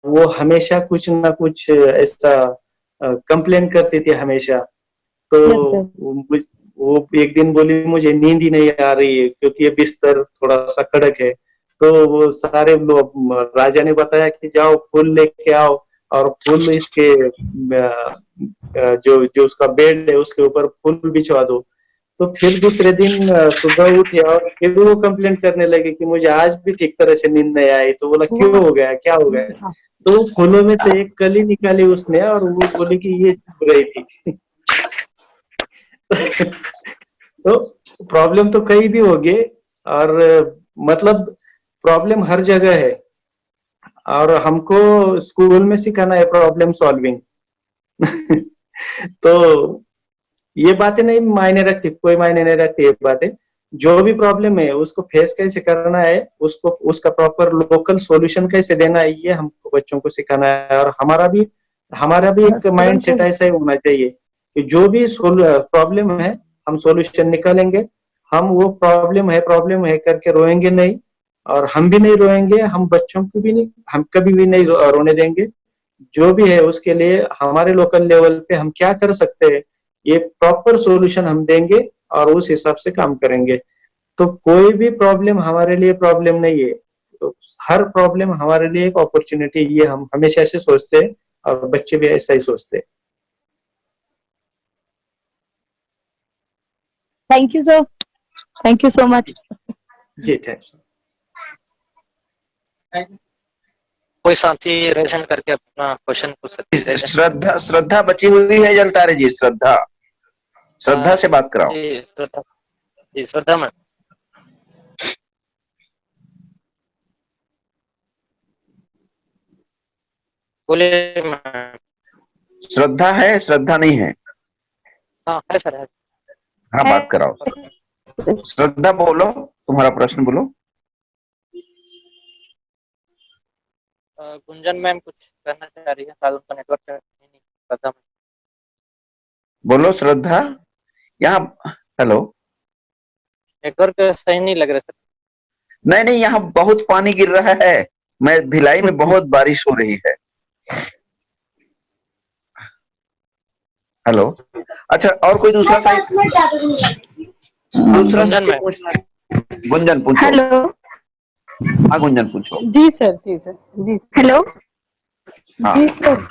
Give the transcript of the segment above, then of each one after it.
वो हमेशा कुछ ना कुछ ऐसा कंप्लेन करती थी हमेशा। तो वो एक दिन बोली मुझे नींद ही नहीं आ रही है क्योंकि ये बिस्तर थोड़ा सा कड़क है। तो वो सारे लोग, राजा ने बताया कि जाओ फूल लेके आओ और फूल इसके जो जो उसका बेड है उसके ऊपर फूल बिछवा दो। तो फिर दूसरे दिन सुबह उठी और फिर वो कंप्लेन करने लगे कि मुझे आज भी ठीक तरह से नींद नहीं आई। तो बोला क्यों हो गया, क्या हो गया? तो फूलों में से एक कली निकाली उसने और वो बोली कि ये चुभ रही थी। तो प्रॉब्लम तो कहीं भी होगी और मतलब प्रॉब्लम हर जगह है और हमको स्कूल में सिखाना है प्रॉब्लम सॉल्विंग। तो ये बातें नहीं मायने रखती, कोई मायने नहीं रखती ये बातें। जो भी प्रॉब्लम है उसको फेस कैसे करना है, उसको उसका प्रॉपर लोकल सॉल्यूशन कैसे देना है, ये हमको बच्चों को सिखाना है। और हमारा भी एक माइंड सेट ऐसा ही होना चाहिए कि जो भी प्रॉब्लम है हम सॉल्यूशन निकालेंगे। हम वो प्रॉब्लम है करके रोएंगे नहीं और हम भी नहीं रोएंगे, हम बच्चों को भी नहीं, हम कभी भी नहीं रोने देंगे। जो भी है उसके लिए हमारे लोकल लेवल पे हम क्या कर सकते हैं ये प्रॉपर सॉल्यूशन हम देंगे और उस हिसाब से काम करेंगे। तो कोई भी प्रॉब्लम हमारे लिए प्रॉब्लम नहीं है, तो हर प्रॉब्लम हमारे लिए एक अपॉर्चुनिटी, ये हम हमेशा ऐसे सोचते हैं और बच्चे भी ऐसा ही सोचते हैं। Thank you sir, thank you so much. जी थैंक्स। कोई साथी रेशन करके अपना क्वेश्चन पूछ सकते हैं। श्रद्धा बची हुई है जलतारे जी, श्रद्धा से बात कराओ। जी श्रद्धा मैम। बोलिए मैम। श्रद्धा है, श्रद्धा नहीं है? हाँ है सर, है। हाँ बात कराओ। श्रद्धा बोलो, तुम्हारा प्रश्न बोलो। गुंजन मैम कुछ करना चाह रही है, शायद उनका नेटवर्क नहीं श्रद्धा मैम। बोलो श्रद्धा। यहाँ हेलो, नेटवर्क सही नहीं लग रहा सर। नहीं यहाँ बहुत पानी गिर रहा है, मैं भिलाई में बहुत बारिश हो रही है। हेलो, अच्छा और कोई दूसरा पूछना? गुंजन पूछो। हेलो। हाँ गुंजन पूछो। जी सर, जी सर, जी हेलो। जी सर।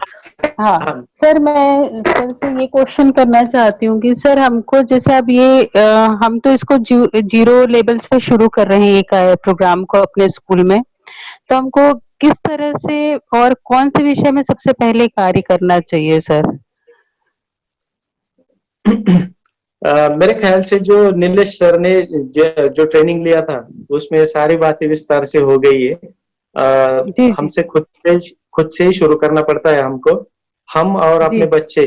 हाँ सर, मैं सर से ये क्वेश्चन करना चाहती हूँ कि सर हमको जैसे अब ये हम तो इसको जीरो लेवल्स पे शुरू कर रहे हैं एक प्रोग्राम को अपने स्कूल में, तो हमको किस तरह से और कौन से विषय में सबसे पहले कार्य करना चाहिए सर? मेरे ख्याल से जो नीलेश सर ने जो ट्रेनिंग लिया था उसमें सारी बातें विस्तार से हो गई है। हमसे खुद से ही शुरू करना पड़ता है हमको। हम और अपने बच्चे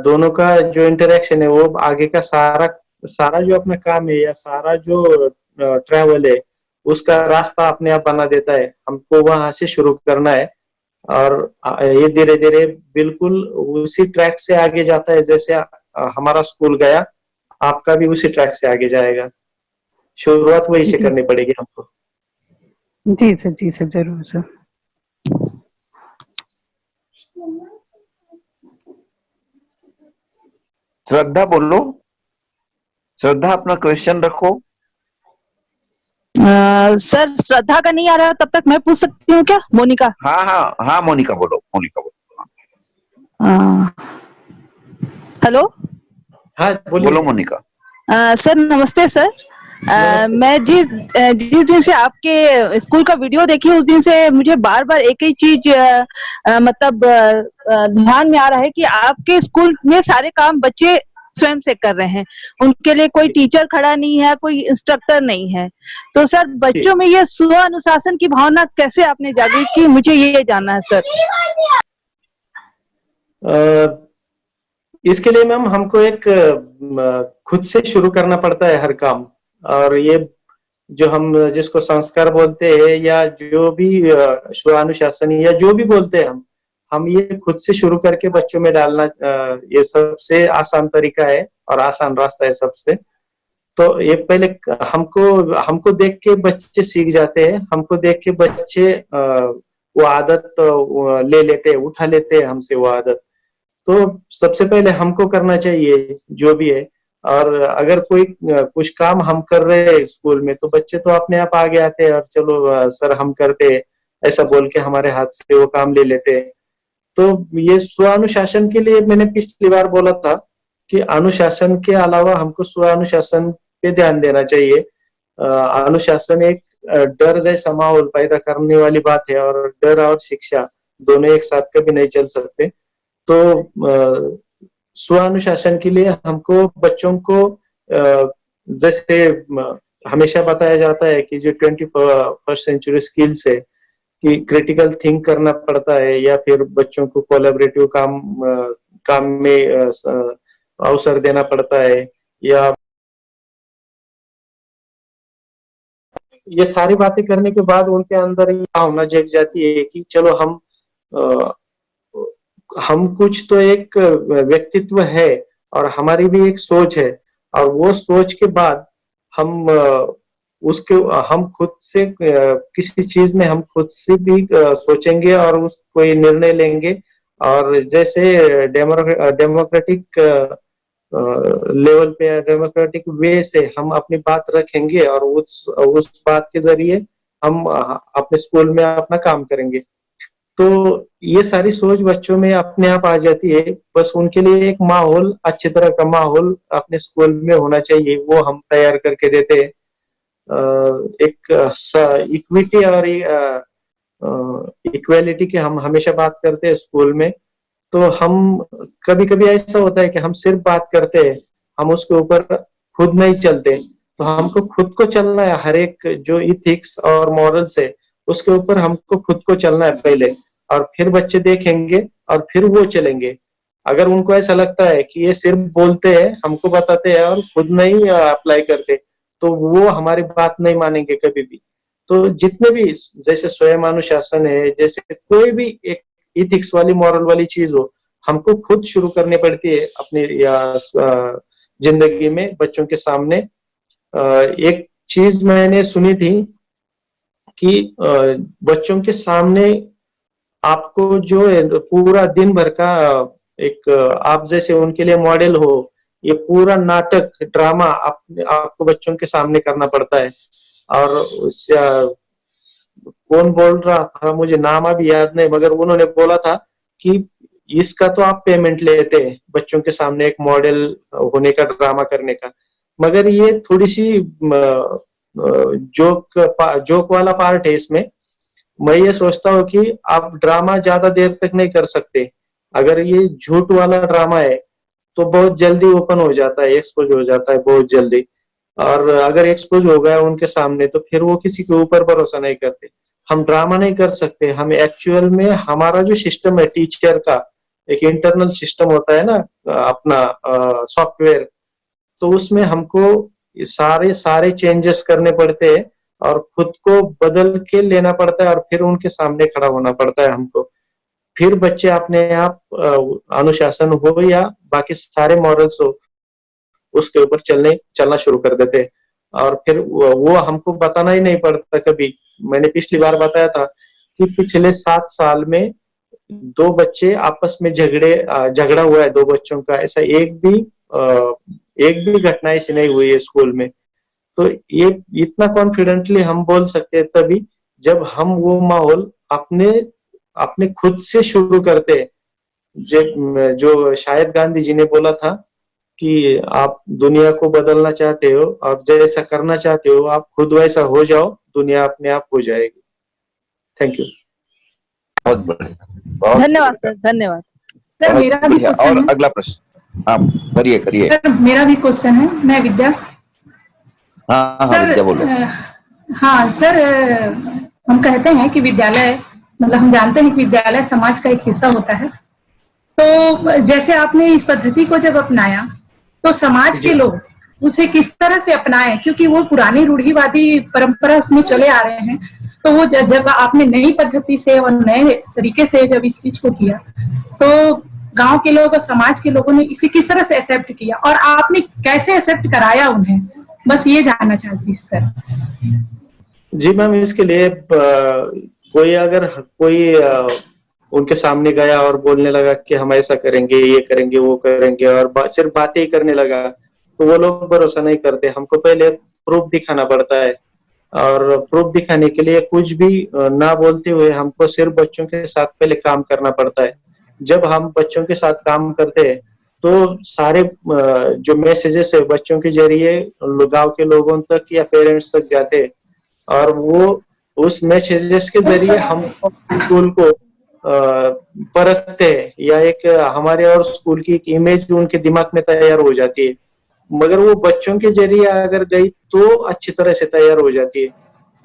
दोनों का जो इंटरेक्शन है वो आगे का सारा जो अपना काम है या सारा जो ट्रैवल है उसका रास्ता अपने आप बना देता है। हमको वहां से शुरू करना है और ये धीरे धीरे बिल्कुल उसी ट्रैक से आगे जाता है जैसे हमारा स्कूल गया, आपका भी उसी ट्रैक से आगे जाएगा। शुरुआत वही से करनी पड़ेगी हमको। जी सर, जी सर, जरूर सर। श्रद्धा बोलो, श्रद्धा अपना क्वेश्चन रखो। सर श्रद्धा का नहीं आ रहा, तब तक मैं पूछ सकती हूँ क्या? मोनिका। हाँ मोनिका बोलो, मोनिका बोलो। हेलो। हाँ बोलो मोनिका। सर नमस्ते सर। मैं जिस दिन से आपके स्कूल का वीडियो देखी उस दिन से मुझे बार बार एक ही चीज मतलब ध्यान में आ रहा है कि आपके स्कूल में सारे काम बच्चे स्वयं से कर रहे हैं, उनके लिए कोई टीचर खड़ा नहीं है, कोई इंस्ट्रक्टर नहीं है। तो सर बच्चों में ये स्व अनुशासन की भावना कैसे आपने जागृत की, मुझे ये जानना है सर। इसके लिए मैम हमको एक खुद से शुरू करना पड़ता है हर काम। और ये जो हम जिसको संस्कार बोलते हैं या जो भी स्वानुशासन या जो भी बोलते हैं हम ये खुद से शुरू करके बच्चों में डालना ये सबसे आसान तरीका है और आसान रास्ता है सबसे। तो ये पहले हमको देख के बच्चे सीख जाते हैं, हमको देख के बच्चे वो आदत ले लेते, उठा लेते हैं हमसे वो आदत। तो सबसे पहले हमको करना चाहिए जो भी है। और अगर कोई कुछ काम हम कर रहे हैं स्कूल में, तो बच्चे तो अपने आप आगे आते हैं और चलो सर हम करते हैं, ऐसा बोल के हमारे हाथ से वो काम ले लेते हैं। तो ये स्वानुशासन के लिए मैंने पिछली बार बोला था कि अनुशासन के अलावा हमको स्वानुशासन पे ध्यान देना चाहिए। अनुशासन एक डर जैसा माहौल पैदा करने वाली बात है, और डर और शिक्षा दोनों एक साथ कभी नहीं चल सकते। तो स्वानुशासन के लिए हमको बच्चों को जैसे हमेशा बताया जाता है कि जो 21st सेंचुरी स्किल्स है कि क्रिटिकल थिंक करना पड़ता है, या फिर बच्चों को कोलैबोरेटिव काम में अवसर देना पड़ता है, या ये सारी बातें करने के बाद उनके अंदर ये भावना जग जाती है कि चलो हम कुछ तो एक व्यक्तित्व है और हमारी भी एक सोच है, और वो सोच के बाद हम हम खुद से किसी चीज में हम खुद से भी सोचेंगे और उस कोई निर्णय लेंगे। और जैसे डेमोक्रेटिक लेवल पे, डेमोक्रेटिक वे से हम अपनी बात रखेंगे और उस बात के जरिए हम अपने स्कूल में अपना काम करेंगे। तो ये सारी सोच बच्चों में अपने आप आ जाती है। बस उनके लिए एक माहौल, अच्छी तरह का माहौल अपने स्कूल में होना चाहिए, वो हम तैयार करके देते हैं। एक इक्विटी और इक्वालिटी की हम हमेशा बात करते हैं स्कूल में। तो हम कभी कभी ऐसा होता है कि हम सिर्फ बात करते हैं, हम उसके ऊपर खुद नहीं चलते। तो हमको खुद को चलना है, हर एक जो इथिक्स और मॉरल्स है उसके ऊपर हमको खुद को चलना है पहले, और फिर बच्चे देखेंगे और फिर वो चलेंगे। अगर उनको ऐसा लगता है कि ये सिर्फ बोलते हैं, हमको बताते हैं और खुद नहीं अप्लाई करते, तो वो हमारी बात नहीं मानेंगे कभी भी। तो जितने भी जैसे स्वयं अनुशासन है, जैसे कोई भी एक इथिक्स वाली मॉरल वाली चीज हो, हमको खुद शुरू करनी पड़ती है अपनी जिंदगी में बच्चों के सामने। एक चीज मैंने सुनी थी कि बच्चों के सामने आपको जो है पूरा दिन भर का एक आप जैसे उनके लिए मॉडल हो, ये पूरा नाटक ड्रामा आपको बच्चों के सामने करना पड़ता है। और कौन बोल रहा था मुझे नाम अभी याद नहीं, मगर उन्होंने बोला था कि इसका तो आप पेमेंट लेते हैं बच्चों के सामने एक मॉडल होने का, ड्रामा करने का। मगर ये थोड़ी सी जोक वाला पार्ट है इसमें। मैं ये सोचता हूँ कि आप ड्रामा ज्यादा देर तक नहीं कर सकते। अगर ये झूठ वाला ड्रामा है तो बहुत जल्दी ओपन हो जाता है, एक्सपोज हो जाता है बहुत जल्दी। और अगर एक्सपोज हो गया उनके सामने तो फिर वो किसी के ऊपर भरोसा नहीं करते। हम ड्रामा नहीं कर सकते, हम एक्चुअल में हमारा जो सिस्टम है टीचर का, एक इंटरनल सिस्टम होता है ना अपना सॉफ्टवेयर, तो उसमें हमको सारे चेंजेस करने पड़ते हैं और खुद को बदल के लेना पड़ता है, और फिर उनके सामने खड़ा होना पड़ता है हमको। फिर बच्चे अपने आप अनुशासन हो या बाकी सारे मॉरल्स हो उसके ऊपर चलना शुरू कर देते हैं। और फिर वो हमको बताना ही नहीं पड़ता कभी। मैंने पिछली बार बताया था कि पिछले 7 साल में 2 बच्चे आपस में झगड़ा हुआ है, 2 बच्चों का। ऐसा एक भी घटना ऐसी नहीं हुई है स्कूल में। तो ये इतना कॉन्फिडेंटली हम बोल सकते हैं तभी जब हम वो माहौल अपने खुद से शुरू करते हैं। जो शायद गांधी जी ने बोला था कि आप दुनिया को बदलना चाहते हो और जैसा करना चाहते हो आप खुद वैसा हो जाओ, दुनिया अपने आप हो जाएगी। Thank you. बहुत बढ़िया, धन्यवाद सर, धन्यवाद सर। मेरा भी क्वेश्चन और अगला प्रश्न आप करिए। सर मेरा भी क्वेश्चन है, मैं विद्या। हाँ सर, विद्या बोलो। हाँ सर, हम कहते हैं कि विद्यालय, मतलब हम जानते हैं कि विद्यालय समाज का एक हिस्सा होता है। तो जैसे आपने इस पद्धति को जब अपनाया तो समाज के लोग उसे किस तरह से अपनाएं, क्योंकि वो पुरानी रूढ़िवादी परंपरा उसमें चले आ रहे हैं। तो वो जब आपने नई पद्धति से और नए तरीके से जब इस चीज को किया तो गांव के लोग और समाज के लोगों ने इसे किस तरह से एक्सेप्ट किया और आपने कैसे एक्सेप्ट कराया उन्हें, बस ये जानना चाहती सर। जी मैम, इसके लिए कोई अगर कोई उनके सामने गया और बोलने लगा कि हम ऐसा करेंगे, ये करेंगे, वो करेंगे, और सिर्फ बातें ही करने लगा, तो वो लोग भरोसा नहीं करते। हमको पहले प्रूफ दिखाना पड़ता है, और प्रूफ दिखाने के लिए कुछ भी ना बोलते हुए हमको सिर्फ बच्चों के साथ पहले काम करना पड़ता है। जब हम बच्चों के साथ काम करते हैं तो सारे जो मैसेजेस है बच्चों के जरिए गांव के लोगों तक या पेरेंट्स तक जाते हैं, और वो उस मैसेजेस के जरिए हम स्कूल को परखते हैं, या एक हमारे और स्कूल की एक इमेज उनके दिमाग में तैयार हो जाती है। मगर वो बच्चों के जरिए अगर गई तो अच्छी तरह से तैयार हो जाती है।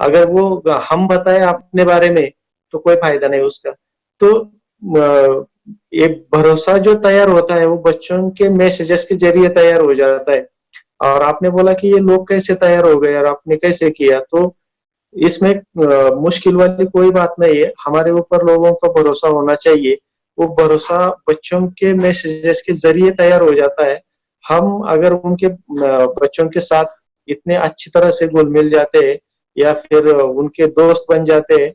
अगर वो हम बताए अपने बारे में तो कोई फायदा नहीं उसका। तो ये भरोसा जो तैयार होता है वो बच्चों के मैसेजेस के जरिए तैयार हो जाता है। और आपने बोला कि ये लोग कैसे तैयार हो गए और आपने कैसे किया, तो इसमें मुश्किल वाली कोई बात नहीं है। हमारे ऊपर लोगों का भरोसा होना चाहिए। वो भरोसा बच्चों के मैसेजेस के जरिए तैयार हो जाता है। हम अगर उनके बच्चों के साथ इतने अच्छी तरह से घुल मिल जाते हैं या फिर उनके दोस्त बन जाते हैं,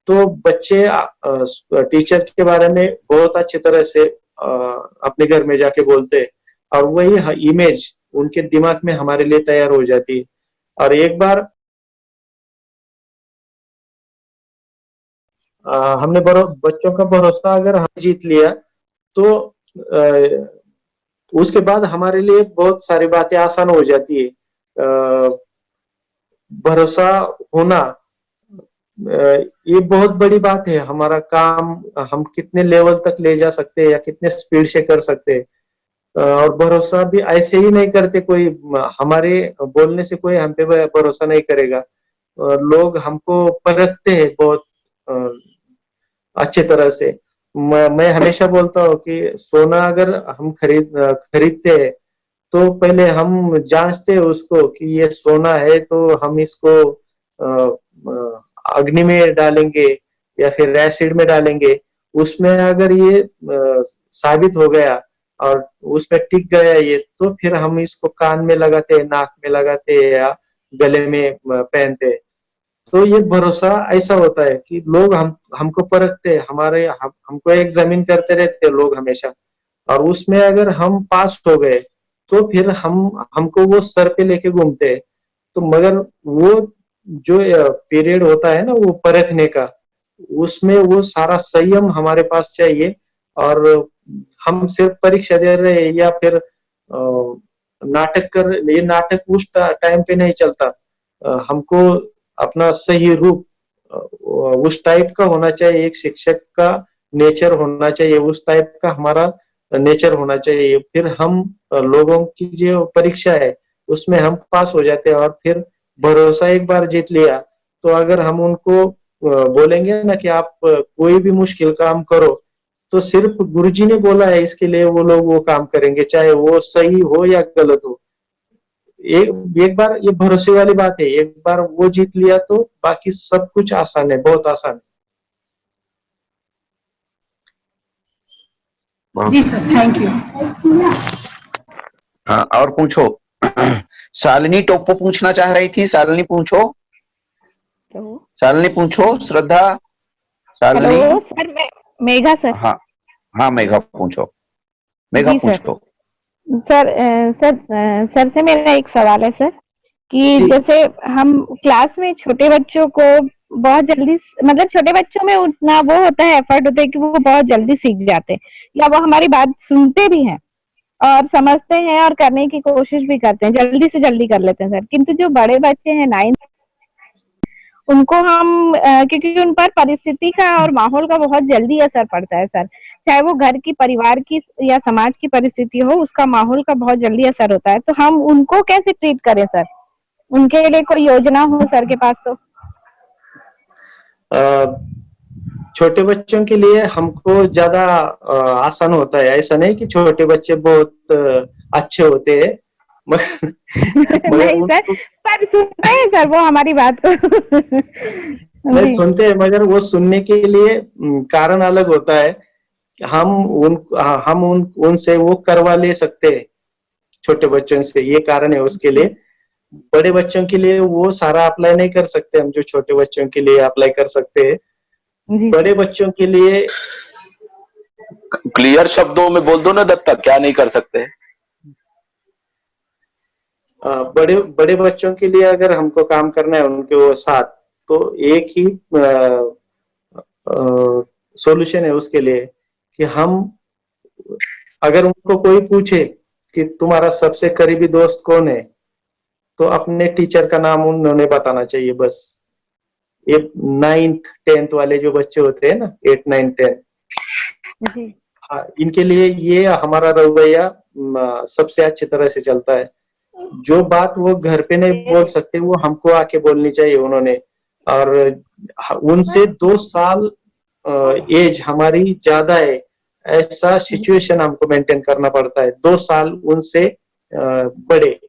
तो बच्चे टीचर के बारे में बहुत अच्छी तरह से अपने घर में जाके बोलते हैं, और वही इमेज उनके दिमाग में हमारे लिए तैयार हो जाती है। और एक बार हमने बच्चों का भरोसा अगर हम जीत लिया तो उसके बाद हमारे लिए बहुत सारी बातें आसान हो जाती है। भरोसा होना ये बहुत बड़ी बात है। हमारा काम हम कितने लेवल तक ले जा सकते हैं या कितने स्पीड से कर सकते हैं। और भरोसा भी ऐसे ही नहीं करते, कोई हमारे बोलने से कोई हम पे भरोसा नहीं करेगा। लोग हमको परखते हैं बहुत अच्छी तरह से। मैं हमेशा बोलता हूँ कि सोना अगर हम खरीदते हैं तो पहले हम जांचते हैं उसको कि ये सोना है, तो हम इसको अग्नि में डालेंगे या फिर एसिड में डालेंगे। उसमें अगर ये साबित हो गया और उसमें टिक गया ये, तो फिर हम इसको कान में लगाते हैं, नाक में लगाते हैं या गले में पहनते हैं। तो ये भरोसा ऐसा होता है कि लोग हमको परखते हैं, हमको एग्जामिन करते रहते हैं लोग हमेशा। और उसमें अगर हम पास हो गए तो फिर हमको वो सर पे लेके घूमते हैं। तो मगर वो जो पीरियड होता है ना वो परखने का, उसमें वो सारा संयम हमारे पास चाहिए। और हम सिर्फ परीक्षा दे रहे हैं या फिर नाटक कर, ये नाटक उस टाइम पे नहीं चलता। हमको अपना सही रूप उस टाइप का होना चाहिए। एक शिक्षक का नेचर होना चाहिए, उस टाइप का हमारा नेचर होना चाहिए। फिर हम लोगों की जो परीक्षा है उसमें हम पास हो जाते हैं। और फिर भरोसा एक बार जीत लिया तो अगर हम उनको बोलेंगे ना कि आप कोई भी मुश्किल काम करो, तो सिर्फ गुरुजी ने बोला है इसके लिए वो लोग वो काम करेंगे, चाहे वो सही हो या गलत हो। एक बार ये भरोसे वाली बात है, एक बार वो जीत लिया तो बाकी सब कुछ आसान है, बहुत आसान बहुत जी सर, थैंक यू। हाँ, और पूछो। शालिनी टोप्पो पूछना चाह रही थी। शालिनी पूछो। शालिनी पूछो। श्रद्धा। शालिनी। हेलो सर, मैं मेघा सर। हाँ हाँ, मेघा पूछो। मेघा जी सर। पूछो। सर से मेरा एक सवाल है सर, कि जैसे हम क्लास में छोटे बच्चों को बहुत जल्दी, मतलब छोटे बच्चों में उतना वो होता है, एफर्ट होता है कि वो बहुत जल्दी सीख जाते हैं, या वो हमारी बात सुनते भी हैं और समझते हैं और करने की कोशिश भी करते हैं, जल्दी से जल्दी कर लेते हैं सर। किंतु जो बड़े बच्चे हैं 9, उनको हम क्योंकि उन पर परिस्थिति का और माहौल का बहुत जल्दी असर पड़ता है सर, चाहे वो घर की, परिवार की या समाज की परिस्थिति हो, उसका माहौल का बहुत जल्दी असर होता है। तो हम उनको कैसे ट्रीट करें सर? उनके लिए कोई योजना हो सर के पास तो? छोटे बच्चों के लिए हमको ज्यादा आसान होता है। ऐसा नहीं कि छोटे बच्चे बहुत अच्छे होते हैं, मगर नहीं सर, पर सुनते हैं सर वो हमारी बात को। नहीं सुनते हैं, मगर वो सुनने के लिए कारण अलग होता है। हम उनसे वो करवा ले सकते हैं छोटे बच्चों से, ये कारण है उसके लिए। बड़े बच्चों के लिए वो सारा अप्लाई नहीं कर सकते हम जो छोटे बच्चों के लिए अप्लाई कर सकते हैं। जी बड़े बच्चों के लिए क्लियर शब्दों में बोल दो ना दत्ता, क्या नहीं कर सकते? बड़े बड़े बच्चों के लिए अगर हमको काम करना है उनके वो साथ, तो एक ही सॉल्यूशन है उसके लिए कि हम, अगर उनको कोई पूछे कि तुम्हारा सबसे करीबी दोस्त कौन है, तो अपने टीचर का नाम उन्होंने बताना चाहिए बस। ये 9th 10th वाले जो बच्चे होते हैं ना, 8 9 10, जी हाँ, इनके लिए ये हमारा रवैया सबसे अच्छी तरह से चलता है। जो बात वो घर पे नहीं बोल सकते वो हमको आके बोलनी चाहिए उन्होंने। और उनसे 2 साल एज हमारी ज्यादा है, ऐसा सिचुएशन हमको मेंटेन करना पड़ता है। 2 साल उनसे बड़े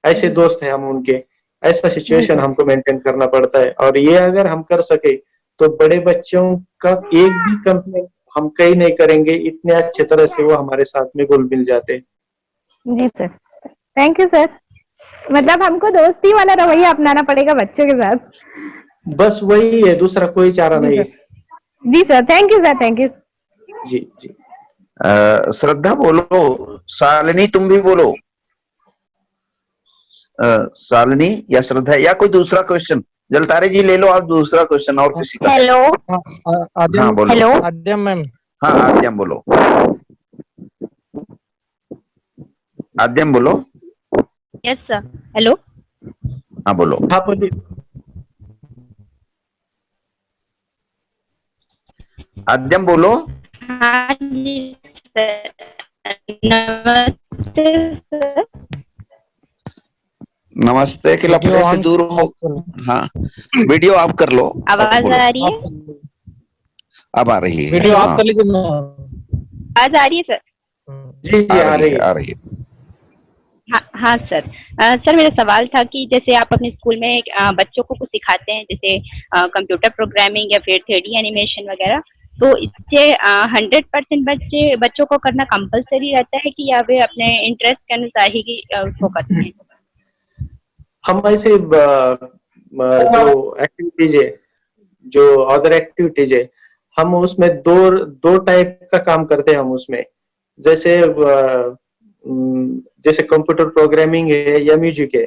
ऐसे दोस्त हैं हम उनके, ऐसा सिचुएशन हमको मेंटेन करना पड़ता है। और ये अगर हम कर सके तो बड़े बच्चों का एक भी कंप्लेंट हम कहीं नहीं करेंगे, इतने अच्छे तरह से वो हमारे साथ में घुल मिल जाते। जी सर, थैंक यू सर। मतलब हमको दोस्ती वाला रवैया अपनाना पड़ेगा बच्चों के साथ। बस वही है, दूसरा कोई चारा नहीं है। जी sir, thank you sir, thank you. जी जी। श्रद्धा बोलो, शालिनी तुम भी बोलो। शालिनी या श्रद्धा या कोई दूसरा क्वेश्चन? जलतारे जी ले लो आप दूसरा क्वेश्चन और किसी का। हेलो हाँ बोलो। Hello Aadyam ma'am. हाँ आद्यम बोलो, आद्यम बोलो। Yes sir, hello. हाँ बोलो। हाँ बोलिए। आद्यम बोलो। हाँ जी सर, नमस्ते सर। नमस्ते के लफड़े से दूर हो। हाँ वीडियो ऑफ कर लो। आवाज आ रही है? अब आ रही है। वीडियो ऑफ कर लीजिए ना। आवाज आ रही है सर? जी जी आ रही है। आ रही है। हाँ सर। सर मेरा सवाल था कि जैसे आप अपने स्कूल में बच्चों को कुछ सिखाते हैं, जैसे कंप्यूटर प्रोग्रामिंग या फिर 3D एनिमेशन वगैरह, तो इससे 100% बच्चों को करना कंपलसरी रहता है कि या वे अपने इंटरेस्ट के अनुसार ही उसको करते हैं? हम ऐसे जो एक्टिविटीज है, जो अदर एक्टिविटीज है, हम उसमें दो टाइप का काम करते हैं हम उसमें। जैसे कंप्यूटर प्रोग्रामिंग है या म्यूजिक है,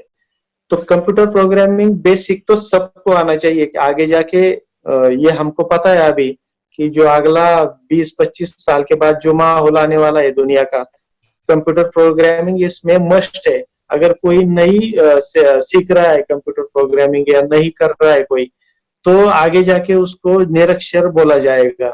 तो कंप्यूटर प्रोग्रामिंग बेसिक तो सबको आना चाहिए कि आगे जाके ये हमको पता है अभी कि जो अगला 20-25 साल के बाद जो माहौल आने वाला है दुनिया का, कंप्यूटर प्रोग्रामिंग इसमें मस्ट है। अगर कोई नहीं सीख रहा है कंप्यूटर प्रोग्रामिंग या नहीं कर रहा है कोई, तो आगे जाके उसको निरक्षर बोला जाएगा।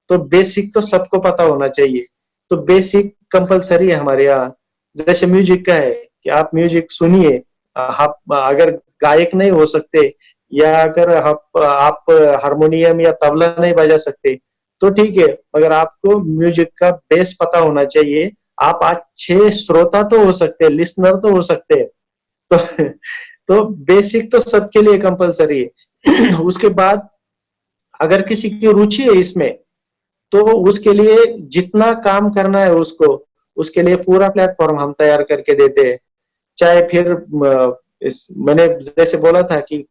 तो बेसिक तो सबको पता होना चाहिए, तो बेसिक कंपलसरी है हमारे यहाँ। जैसे म्यूजिक का है कि आप म्यूजिक सुनिए, आप अगर गायक नहीं हो सकते या अगर आप हारमोनियम या तबला नहीं बजा सकते तो ठीक है, मगर आपको म्यूजिक का बेस पता होना चाहिए। आप अच्छे श्रोता तो हो सकते हैं, लिसनर तो हो सकते हैं, तो बेसिक तो सबके लिए कंपलसरी है। उसके बाद अगर किसी की रुचि है इसमें, तो उसके लिए जितना काम करना है उसके लिए पूरा प्लेटफॉर्म हम तैयार करके देते हैं। चाहे फिर मैंने जैसे बोला था कि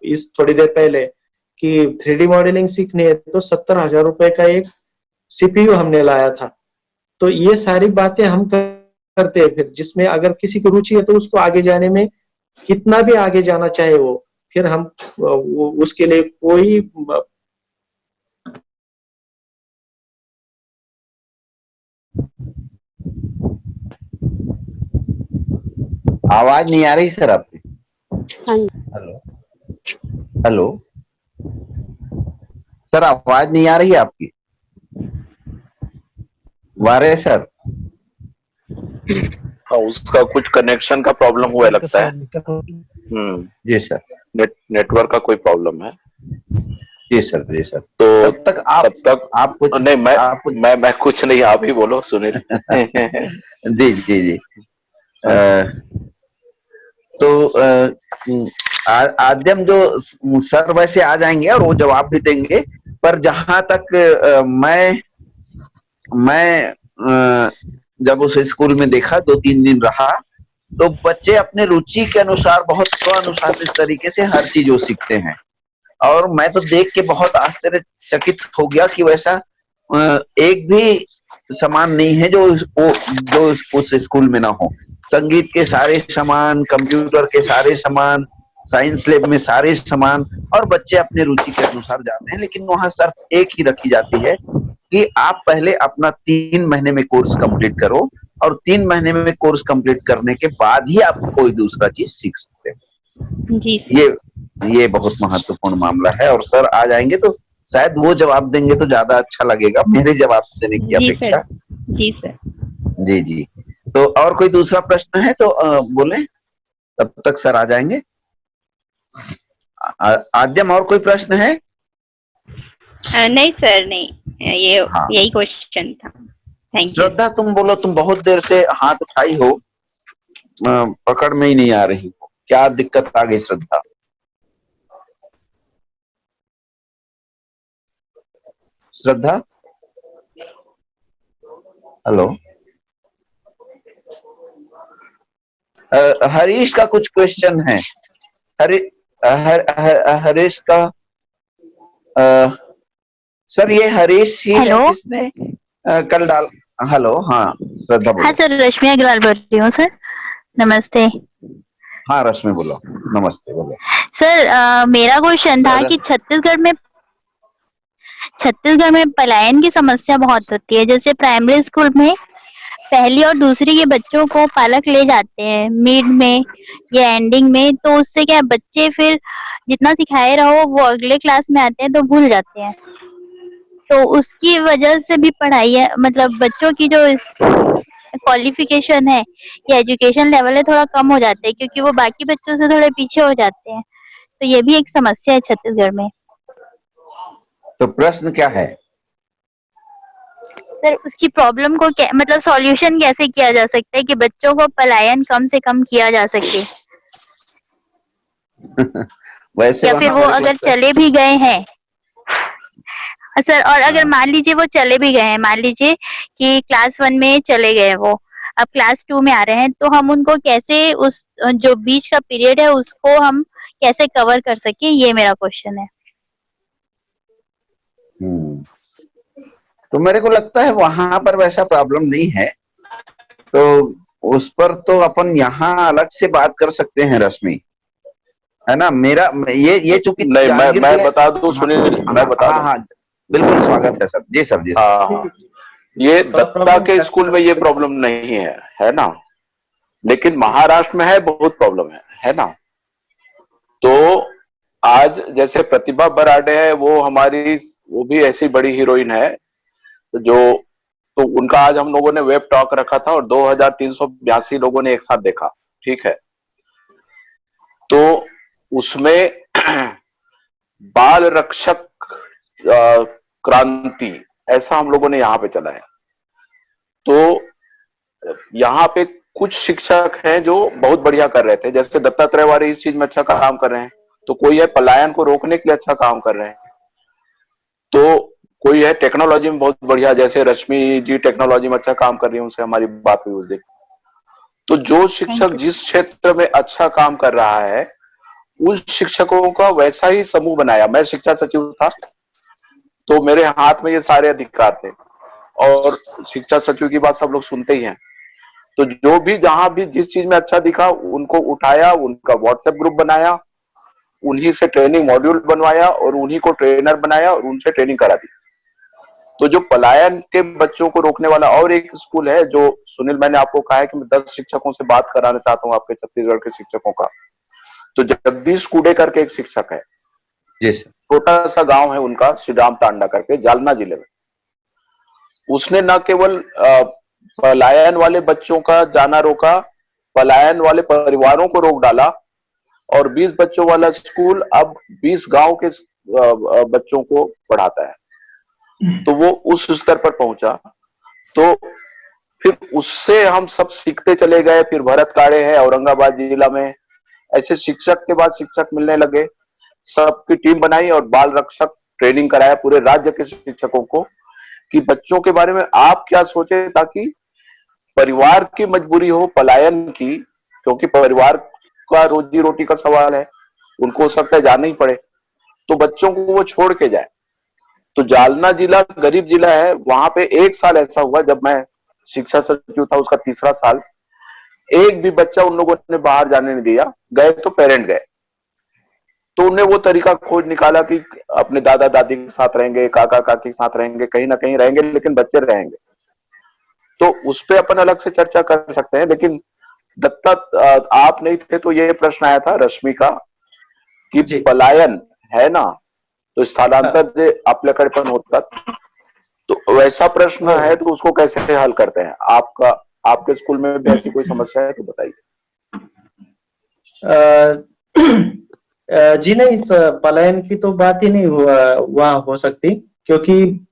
इस थोड़ी देर पहले कि 3D मॉडलिंग सीखनी है तो 70,000 रुपए का एक CPU हमने लाया था। तो ये सारी बातें हम करते हैं फिर, जिसमें अगर किसी को रुचि है तो उसको आगे जाने में कितना भी आगे जाना चाहे वो, फिर हम उसके लिए कोई आवाज नहीं आ रही सर आपकी? हेलो हेलो सर, आवाज नहीं आ रही है आपकी? वारे सर। हाँ, उसका कुछ कनेक्शन का प्रॉब्लम हुआ लगता है। जी सर। नेटवर्क का कोई प्रॉब्लम है। जी सर, जी सर। तो तब तक आप कुछ नहीं, मैं कुछ नहीं, आप ही बोलो सुनील। जी जी जी। तो आद्यम जो सर वैसे आ जाएंगे और वो जवाब भी देंगे, पर जहां तक मैं जब उस स्कूल में देखा, 2-3 दिन रहा, तो बच्चे अपने रुचि के अनुसार बहुत स्वानुशासित तरीके से हर चीज वो सीखते हैं। और मैं तो देख के बहुत आश्चर्यचकित हो गया कि वैसा एक भी सामान नहीं है जो उस स्कूल में ना हो। संगीत के सारे सामान, कंप्यूटर के सारे सामान, साइंस लैब में सारे सामान, और बच्चे अपने रुचि के अनुसार जाते हैं। लेकिन वहां सिर्फ एक ही रखी जाती है कि आप पहले अपना 3 महीने में कोर्स कंप्लीट करो, और 3 महीने में कोर्स कंप्लीट करने के बाद ही आप कोई दूसरा चीज सीख सकते हैं। जी ये बहुत महत्वपूर्ण मामला है, और सर आ जाएंगे तो शायद वो जवाब देंगे तो ज्यादा अच्छा लगेगा मेरे जवाब देने की अपेक्षा। जी सर। जी जी। तो और कोई दूसरा प्रश्न है तो बोले, तब तक सर आ जाएंगे। आद्यम, और कोई प्रश्न है? नहीं सर, नहीं, ये हाँ। यही क्वेश्चन था। Thank you. श्रद्धा, तुम बोलो, तुम बहुत देर से हाथ उठाई हो, पकड़ में ही नहीं आ रही हो, क्या दिक्कत आ गई श्रद्धा? श्रद्धा, हेलो। हरीश का कुछ क्वेश्चन है। हरीश का सर, ये हरीश ही है जिसने कल डाल। हेलो, हाँ श्रद्धा बोलो। हाँ सर, रश्मि अग्रवाल बोल रही हूँ सर। नमस्ते। हाँ रश्मि बोलो, नमस्ते बोलो। सर मेरा क्वेश्चन था कि छत्तीसगढ़ में पलायन की समस्या बहुत होती है। जैसे प्राइमरी स्कूल में पहली और दूसरी के बच्चों को पालक ले जाते हैं मिड में या एंडिंग में, तो उससे क्या बच्चे फिर जितना सिखाए रहो वो अगले क्लास में आते हैं तो भूल जाते हैं। तो उसकी वजह से भी पढ़ाई है, मतलब बच्चों की जो क्वालिफिकेशन है या एजुकेशन लेवल है थोड़ा कम हो जाता है, क्योंकि वो बाकी बच्चों से थोड़े पीछे हो जाते हैं। तो ये भी एक समस्या है छत्तीसगढ़ में। तो प्रश्न क्या है सर? उसकी प्रॉब्लम को मतलब सॉल्यूशन कैसे किया जा सकता है कि बच्चों को पलायन कम से कम किया जा सके? वैसे या फिर वो अगर चले भी गए हैं सर, और अगर मान लीजिए वो चले भी गए हैं, मान लीजिए कि क्लास 1 में चले गए वो, अब क्लास 2 में आ रहे हैं, तो हम उनको कैसे उस जो बीच का पीरियड है उसको हम कैसे कवर कर सके, ये मेरा क्वेश्चन है। तो मेरे को लगता है वहां पर वैसा प्रॉब्लम नहीं है, तो उस पर तो अपन यहाँ अलग से बात कर सकते हैं रश्मि, है ना। मेरा ये चूंकि नहीं, मैं बता दूं सुनील, मैं बता दूं। हाँ, बिल्कुल स्वागत है सर। जी सर, जी सर। ये दत्ता के स्कूल में ये प्रॉब्लम नहीं है ना, लेकिन महाराष्ट्र में है, बहुत प्रॉब्लम है ना। तो आज जैसे प्रतिभा बराडे है, वो भी ऐसी बड़ी हीरोइन है तो उनका आज हम लोगों ने वेब टॉक रखा था और 2382 लोगों ने एक साथ देखा, ठीक है। तो उसमें बाल रक्षक क्रांति ऐसा हम लोगों ने यहाँ पे चलाया। तो यहाँ पे कुछ शिक्षक हैं जो बहुत बढ़िया कर रहे थे, जैसे दत्तात्रेय वाले इस चीज में अच्छा काम कर रहे हैं, तो कोई है पलायन को रोकने के लिए अच्छा काम कर रहे हैं, तो कोई है टेक्नोलॉजी में बहुत बढ़िया, जैसे रश्मि जी टेक्नोलॉजी में अच्छा काम कर रही है, उनसे हमारी बात हुई उस दिन। तो जो शिक्षक जिस क्षेत्र में अच्छा काम कर रहा है उस शिक्षकों का वैसा ही समूह बनाया। मैं शिक्षा सचिव था तो मेरे हाथ में ये सारे अधिकार थे, और शिक्षा सचिव की बात सब लोग सुनते ही हैं। तो जो भी जहां भी जिस चीज में अच्छा दिखा उनको उठाया, उनका व्हाट्सएप ग्रुप बनाया, उन्हीं से ट्रेनिंग मॉड्यूल बनवाया और उन्हीं को ट्रेनर बनाया और उनसे ट्रेनिंग करा दी। तो जो पलायन के बच्चों को रोकने वाला और एक स्कूल है जो सुनील, मैंने आपको कहा है कि मैं 10 शिक्षकों से बात कराना चाहता हूँ आपके छत्तीसगढ़ के शिक्षकों का। तो जगदीश कुडे करके एक शिक्षक है, छोटा सा गांव है उनका, श्रीराम तांडा करके, जालना जिले में। उसने न केवल पलायन वाले बच्चों का जाना रोका, पलायन वाले परिवारों को रोक डाला, और 20 बच्चों वाला स्कूल अब 20 गांव के बच्चों को पढ़ाता है। तो वो उस स्तर पर पहुंचा। तो फिर उससे हम सब सीखते चले गए। फिर भरत काड़े है औरंगाबाद जिला में, ऐसे शिक्षक के बाद शिक्षक मिलने लगे, सबकी टीम बनाई और बाल रक्षक ट्रेनिंग कराया पूरे राज्य के शिक्षकों को कि बच्चों के बारे में आप क्या सोचे, ताकि परिवार की मजबूरी हो पलायन की, क्योंकि परिवार का रोजी रोटी का सवाल है, उनको हो सकता है जाना ही पड़े। तो बच्चों को वो छोड़ के जाए। तो जालना जिला गरीब जिला है, वहां पे 1 साल ऐसा हुआ जब मैं शिक्षा सचिव था, उसका 3रा साल, एक भी बच्चा उन लोगों ने बाहर जाने नहीं दिया। गए तो पेरेंट गए, तो उन्हें वो तरीका खोज निकाला कि अपने दादा दादी के साथ रहेंगे, काका काकी के साथ रहेंगे, कहीं ना कहीं रहेंगे, लेकिन बच्चे रहेंगे। तो उस पे अपन अलग से चर्चा कर सकते हैं। लेकिन दत्ता आप नहीं थे तो ये प्रश्न आया था रश्मि का कि पलायन है ना, तो स्थलांतर जे आपल्याकडे पण होतात, तो वैसा प्रश्न है तो उसको कैसे हल करते हैं? आपके स्कूल में भी ऐसी कोई समस्या है तो बताइए। जी नहीं, इस पलायन की तो बात ही नहीं वहां हो सकती, क्योंकि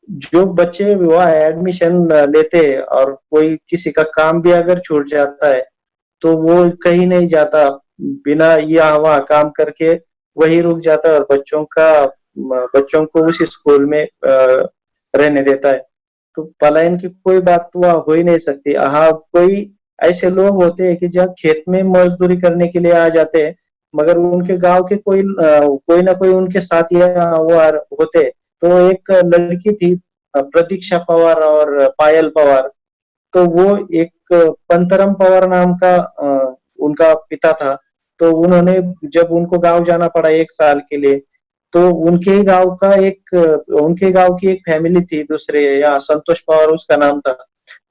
जो बच्चे वहाँ एडमिशन लेते हैं और कोई किसी का काम भी अगर छूट जाता है तो वो कहीं नहीं जाता, बिना यहाँ वहाँ काम करके वही रुक जाता है और बच्चों को उसी स्कूल में रहने देता है। तो पलायन की कोई बात तो वहाँ हो ही नहीं सकती। हाँ, कोई ऐसे लोग होते हैं कि जब खेत में मजदूरी करने के लिए आ जाते हैं, मगर उनके गांव के कोई ना कोई उनके साथी वो होते। तो एक लड़की थी प्रतीक्षा पवार और पायल पवार, तो वो एक पंतरम पवार नाम का उनका पिता था। तो उन्होंने जब उनको गांव जाना पड़ा 1 साल के लिए, तो उनके गांव की एक फैमिली थी दूसरे, यहाँ संतोष पवार उसका नाम था।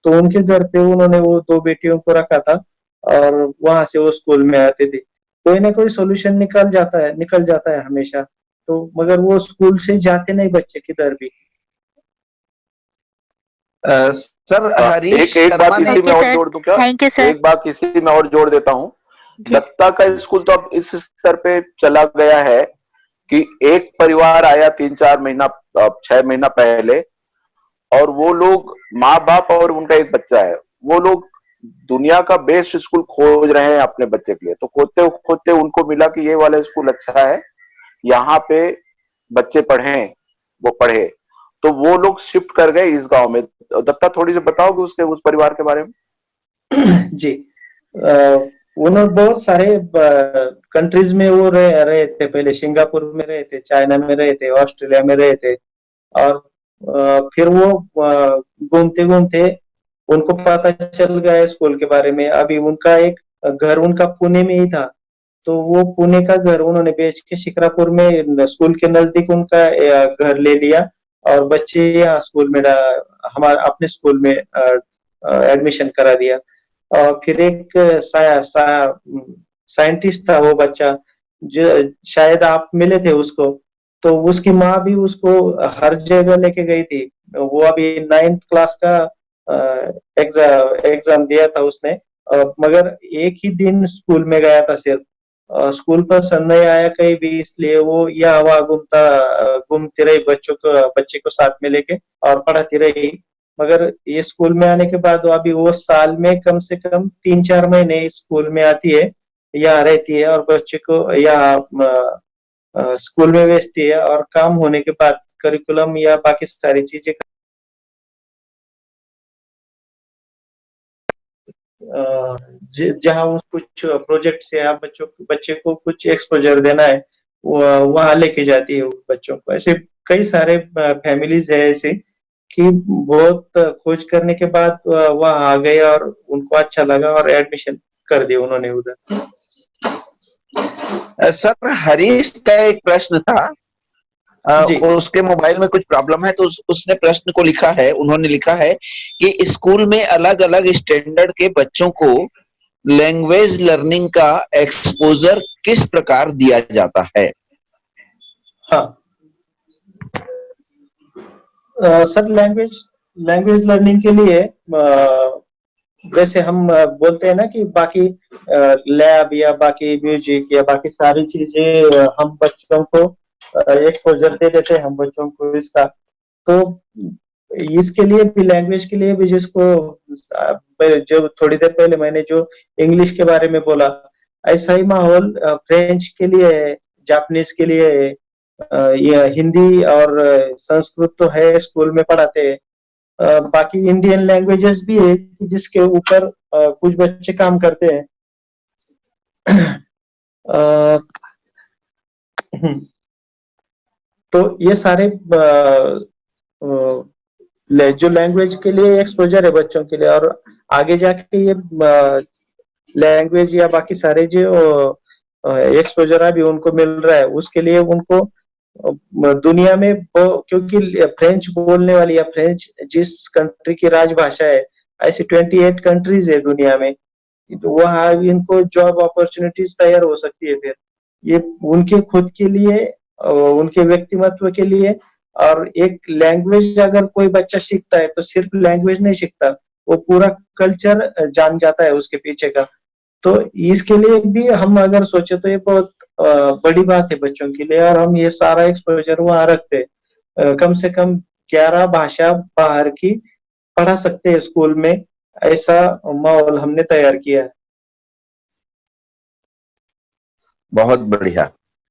तो उनके घर पे उन्होंने वो 2 बेटियों को रखा था और वहां से वो स्कूल में आते थे। कोई ना कोई सोल्यूशन निकल जाता है हमेशा। तो मगर वो स्कूल से जाते नहीं बच्चे किधर भी। सर हरीश एक बात शर्मा ने इसी में और जोड़ दूं क्या? Thank you sir. एक बात इसी में और जोड़ देता हूँ। दत्ता का स्कूल तो अब इस स्तर पे चला गया है कि एक परिवार आया 3-4 महीना 6 महीना पहले, और वो लोग माँ बाप और उनका एक बच्चा है, वो लोग दुनिया का बेस्ट स्कूल खोज रहे हैं अपने बच्चे के लिए। तो खोजते खोजते उनको मिला कि ये वाला स्कूल अच्छा है, यहाँ पे बच्चे पढ़े, तो वो लोग शिफ्ट कर गए इस गांव में। दत्ता थोड़ी सी बताओगे उस परिवार के बारे में? जी, उन्होंने बहुत सारे कंट्रीज में वो रहे थे। पहले सिंगापुर में रहे थे, चाइना में रहे थे, ऑस्ट्रेलिया में रहे थे, और फिर वो घूमते घूमते उनको पता चल गया स्कूल के बारे में। अभी उनका एक घर उनका पुणे में ही था, तो वो पुणे का घर उन्होंने बेच के शिक्रापुर में स्कूल के नजदीक उनका घर ले लिया और बच्चे यहाँ स्कूल में हमारे अपने स्कूल में एडमिशन करा दिया। और फिर एक साइंटिस्ट था वो बच्चा, जो शायद आप मिले थे उसको, तो उसकी माँ भी उसको हर जगह लेके गई थी। वो अभी 9th क्लास का एग्जाम दिया था उसने, मगर एक ही दिन स्कूल में गया था सिर्फ। स्कूल पसंद नहीं आया कहीं भी, इसलिए वो यहाँ वहाँ घूमती रही, बच्चे को साथ में लेके और पढ़ाती रही। मगर ये स्कूल में आने के बाद अभी वो साल में कम से कम 3-4 महीने स्कूल में आती है, यहाँ रहती है और बच्चे को यहाँ स्कूल में भेजती है, और काम होने के बाद करिकुलम या बाकी सारी चीजें जहाँ कुछ प्रोजेक्ट से आप बच्चे को कुछ एक्सपोजर देना है, वहां लेके जाती है बच्चों को। ऐसे कई सारे फैमिलीज है ऐसे कि बहुत खोज करने के बाद वहां आ गए और उनको अच्छा लगा और एडमिशन कर दिया उन्होंने उधर। सर हरीश का एक प्रश्न था, उसके मोबाइल में कुछ प्रॉब्लम है, तो उसने प्रश्न को लिखा है, उन्होंने लिखा है कि स्कूल में अलग अलग स्टैंडर्ड के बच्चों को लैंग्वेज लर्निंग का एक्सपोजर किस प्रकार दिया जाता है? हाँ सर, लैंग्वेज लर्निंग के लिए जैसे हम बोलते हैं ना कि बाकी लैब या बाकी म्यूजिक या बाकी सारी चीजें हम बच्चों को एक्सपोजर दे देते हैं हम बच्चों को इसका। तो इसके लिए भी, लैंग्वेज के लिए भी, जिसको जो थोड़ी देर पहले मैंने जो इंग्लिश के बारे में बोला, ऐसा ही माहौल फ्रेंच के लिए है, जापानीज के लिए है, ये हिंदी और संस्कृत तो है, स्कूल में पढ़ाते हैं। बाकी इंडियन लैंग्वेजेस भी है जिसके ऊपर कुछ बच्चे काम करते हैं। तो ये सारे जो लैंग्वेज के लिए एक्सपोजर है बच्चों के लिए, और आगे जाके ये लैंग्वेज या बाकी सारे जो एक्सपोजर अभी उनको मिल रहा है, उसके लिए उनको दुनिया में क्योंकि फ्रेंच बोलने वाली या फ्रेंच जिस कंट्री की राजभाषा है, ऐसी 28 कंट्रीज है दुनिया में, तो वहाँ इनको जॉब अपॉर्चुनिटीज तैयार हो सकती है। फिर ये उनके खुद के लिए, उनके व्यक्तिमत्व के लिए। और एक लैंग्वेज अगर कोई बच्चा सीखता है तो सिर्फ लैंग्वेज नहीं सीखता, वो पूरा कल्चर जान जाता है उसके पीछे का। तो इसके लिए भी हम अगर सोचे तो ये बहुत बड़ी बात है बच्चों के लिए, और हम ये सारा एक्सपोजर वहाँ रखते। कम से कम 11 भाषा बाहर की पढ़ा सकते हैं स्कूल में, ऐसा माहौल हमने तैयार किया है। बहुत बढ़िया।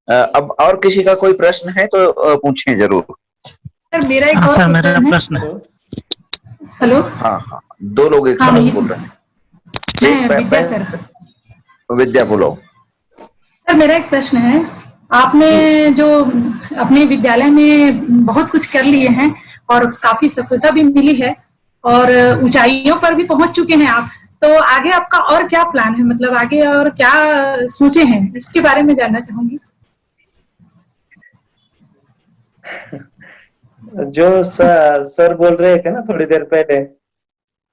अब और किसी का कोई प्रश्न है तो पूछें जरूर। सर मेरा एक और प्रश्न है। हेलो। हाँ हाँ, 2 लोग एक साथ बोल रहे हैं। विद्या सर। विद्या बोलो। सर मेरा एक प्रश्न है, आपने जो अपने विद्यालय में बहुत कुछ कर लिए हैं और काफी सफलता भी मिली है और ऊंचाइयों पर भी पहुंच चुके हैं आप, तो आगे आपका और क्या प्लान है, मतलब आगे और क्या सोचे हैं, इसके बारे में जानना चाहूंगी। जो सर बोल रहे थे ना थोड़ी देर पहले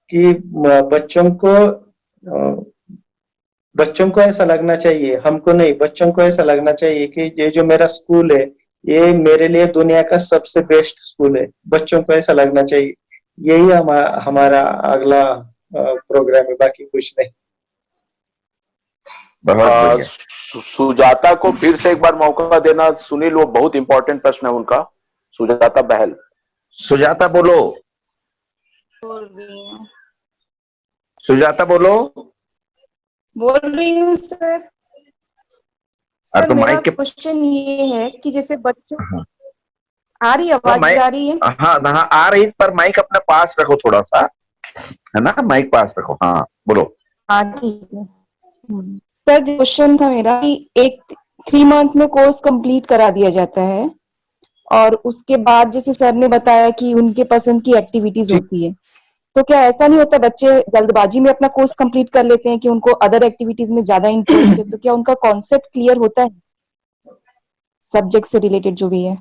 कि बच्चों को ऐसा लगना चाहिए, हमको नहीं, बच्चों को ऐसा लगना चाहिए कि ये जो मेरा स्कूल है ये मेरे लिए दुनिया का सबसे बेस्ट स्कूल है। बच्चों को ऐसा लगना चाहिए, यही हमारा अगला प्रोग्राम है, बाकी कुछ नहीं। सुजाता को फिर से एक बार मौका देना सुनील, वो बहुत इंपॉर्टेंट प्रश्न है उनका। सुजाता बहल। सुजाता बोलो। बोल रही हूँ। सुजाता बोलो। बोल रही हूँ सर। सर तो मेरा क्वेश्चन ये है कि जैसे बच्चों आ रही आवाज आ रही है? हाँ हाँ आ रही, पर माइक अपने पास रखो थोड़ा सा, है ना, माइक पास रखो। हाँ बोलो। हाँ ठीक है सर। क्वेश्चन था मेरा कि एक 3 मंथ में कोर्स कंप्लीट करा दिया जाता है और उसके बाद जैसे सर ने बताया कि उनके पसंद की एक्टिविटीज होती है, तो क्या ऐसा नहीं होता बच्चे जल्दबाजी में अपना कोर्स कंप्लीट कर लेते हैं कि उनको अदर एक्टिविटीज में ज्यादा इंटरेस्ट है, तो क्या उनका कॉन्सेप्ट क्लियर होता है सब्जेक्ट से रिलेटेड जो भी है?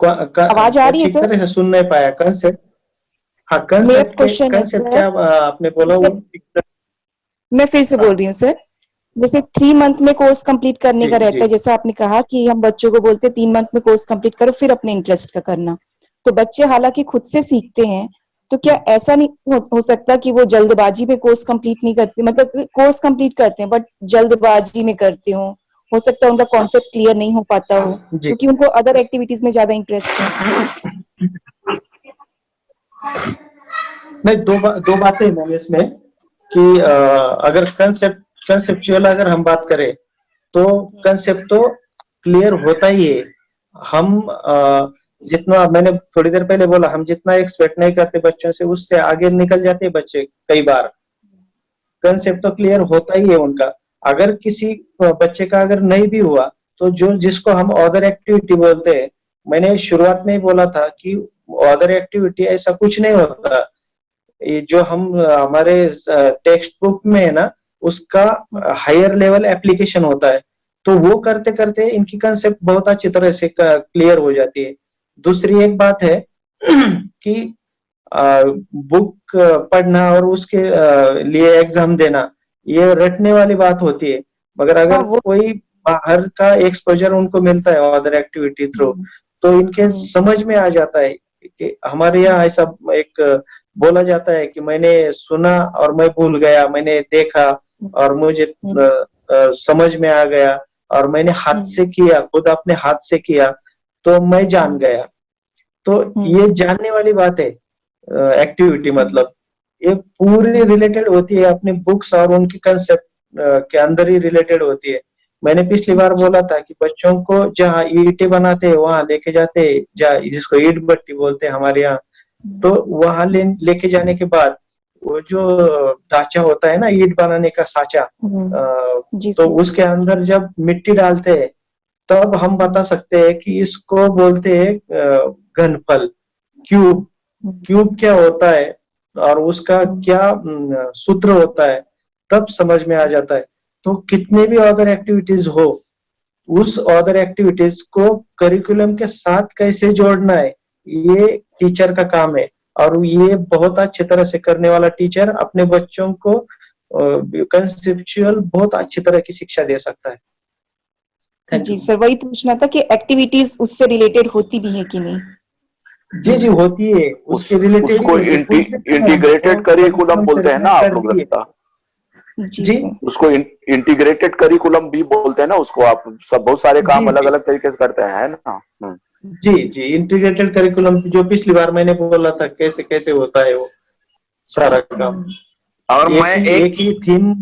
आवाज आ रही है सर? तरह से सुन नहीं पाया कंसेप्ट। हाँ कंसेप्ट क्या आपने बोला? मैं फिर से बोल रही हूँ सर। जैसे 3 मंथ में कोर्स कंप्लीट करने का रहता है, जैसा आपने कहा कि हम बच्चों को बोलते हैं 3 मंथ में कोर्स कंप्लीट करो फिर अपने इंटरेस्ट का करना, तो बच्चे हालांकि खुद से सीखते हैं, तो क्या ऐसा नहीं हो सकता कि वो जल्दबाजी में कोर्स कंप्लीट नहीं करते, मतलब कोर्स कंप्लीट करते हैं बट जल्दबाजी में करते हो सकता है उनका कॉन्सेप्ट क्लियर नहीं हो पाता हो क्योंकि उनको अदर एक्टिविटीज में ज्यादा इंटरेस्ट है। नहीं, दो बातें हैं इसमें कि अगर कंसेप्चुअल अगर हम बात करें तो कंसेप्ट तो क्लियर होता ही है। हम जितना मैंने थोड़ी देर पहले बोला, हम जितना एक्सपेक्ट नहीं करते बच्चों से उससे आगे निकल जाते हैं बच्चे कई बार। कंसेप्ट तो क्लियर होता ही है उनका। अगर किसी बच्चे का अगर नहीं भी हुआ तो जिसको हम अदर एक्टिविटी बोलते हैं, मैंने शुरुआत में ही बोला था कि अदर एक्टिविटी ऐसा कुछ नहीं होता। ये जो हम हमारे टेक्स्ट बुक में है ना, उसका हायर लेवल एप्लीकेशन होता है, तो वो करते करते इनकी कंसेप्ट बहुत अच्छी तरह से क्लियर हो जाती है। दूसरी एक बात है कि बुक पढ़ना और उसके लिए एग्जाम देना, ये रटने वाली बात होती है, मगर अगर कोई बाहर का एक्सपोजर उनको मिलता है अदर एक्टिविटी थ्रू, तो इनके समझ में आ जाता है कि हमारे यहाँ ऐसा एक बोला जाता है कि मैंने सुना और मैं भूल गया, मैंने देखा और मुझे समझ में आ गया और मैंने हाथ से किया, खुद अपने हाथ से किया तो मैं जान गया। तो ये जानने वाली बात है एक्टिविटी, मतलब ये पूरी रिलेटेड होती है अपनी बुक्स और उनकी कंसेप्ट के अंदर ही रिलेटेड होती है। मैंने पिछली बार बोला था कि बच्चों को जहाँ ईंटें बनाते हैं वहां लेके जाते, जिसको ईंट भट्टी बोलते हैं हमारे यहाँ, तो वहां लेके जाने के बाद वो जो ढांचा होता है ना ईंट बनाने का साँचा, तो उसके अंदर जब मिट्टी डालते हैं तब हम बता सकते हैं कि इसको बोलते हैं घनफल, क्यूब। क्यूब क्या होता है और उसका क्या सूत्र होता है, तब समझ में आ जाता है। तो कितने भी अदर एक्टिविटीज हो, उस अदर एक्टिविटीज को करिकुलम के साथ कैसे जोड़ना है, ये टीचर का काम है। और ये बहुत अच्छी तरह से करने वाला टीचर अपने बच्चों को कंसेप्चुअल बहुत अच्छी तरह की शिक्षा दे सकता है। जी सर, वही पूछना था कि एक्टिविटीज उससे रिलेटेड होती भी है कि नहीं? जी जी होती है, उसके रिलेटेड। उसको इंटीग्रेटेड करिकुलम बोलते हैं ना आप लोग दत्ता? जी उसको इंटीग्रेटेड करिकुलम भी बोलते हैं ना उसको, आप सब बहुत सारे काम अलग अलग तरीके से करते हैं, है ना? जी जी, इंटीग्रेटेड करिकुलम जो पिछली बार मैंने बोला था कैसे कैसे होता है वो सारा काम। और मैं एक ही थीम।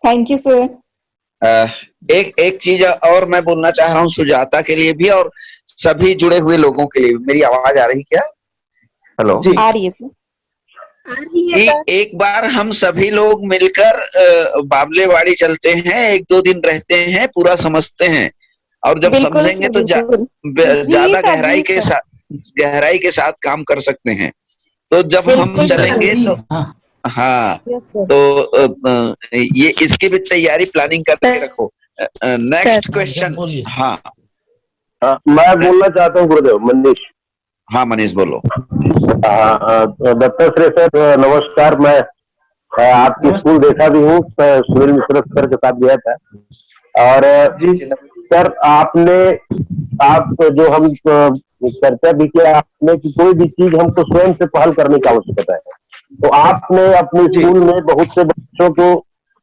Thank you sir. एक चीज और मैं बोलना चाह रहा हूँ सुजाता के लिए भी और सभी जुड़े हुए लोगों के लिए। मेरी आवाज आ रही क्या? हेलो, आ रही है सर। एक बार हम सभी लोग मिलकर बाबलेवाड़ी चलते हैं, 1-2 दिन रहते हैं, पूरा समझते हैं, और जब समझेंगे तो ज्यादा गहराई के साथ काम कर सकते हैं। तो जब हम चलेंगे तो हाँ, तो ये इसकी भी तैयारी प्लानिंग करके रखो। Next question. हाँ, मैं बोलना चाहता हूँ गुरुदेव, मनीष। हाँ मनीष बोलो। दत्तात्रेय सर नमस्कार। मैं आपकी स्कूल देखा भी हूँ, सुनील मिश्रा सर के साथ गया था। और जी सर आप जो हम चर्चा भी किया आपने कि कोई भी चीज हमको स्वयं से पहल करने की आवश्यकता है, तो आपने अपने स्कूल में बहुत से बच्चों को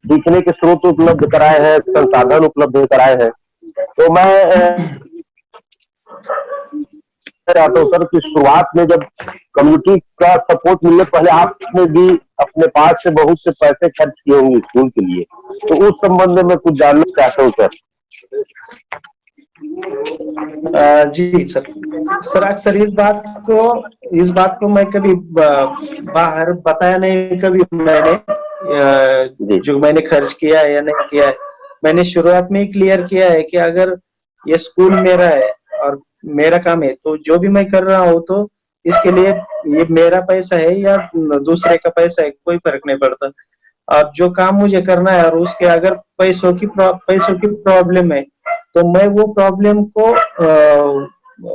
सीखने के स्रोत उपलब्ध कराए हैं, संसाधन उपलब्ध कराए हैं। तो मैं चाहता हूँ सर कि शुरुआत में जब कम्युनिटी का सपोर्ट मिलने पहले आपने भी अपने पास से बहुत से पैसे खर्च किए होंगे स्कूल के लिए, तो उस संबंध में कुछ जानना चाहता हूँ सर। जी सर अक्सर इस बात को मैं कभी बाहर बताया नहीं कभी मैंने, जो मैंने खर्च किया है या नहीं किया है। मैंने शुरुआत में ही क्लियर किया है कि अगर ये स्कूल मेरा है और मेरा काम है, तो जो भी मैं कर रहा हूँ तो इसके लिए ये मेरा पैसा है या दूसरे का पैसा है, कोई फर्क नहीं पड़ता। और जो काम मुझे करना है और उसके अगर पैसों की प्रॉब्लम है तो मैं वो प्रॉब्लम को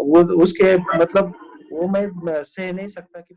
वो उसके मतलब वो मैं सह नहीं सकता कि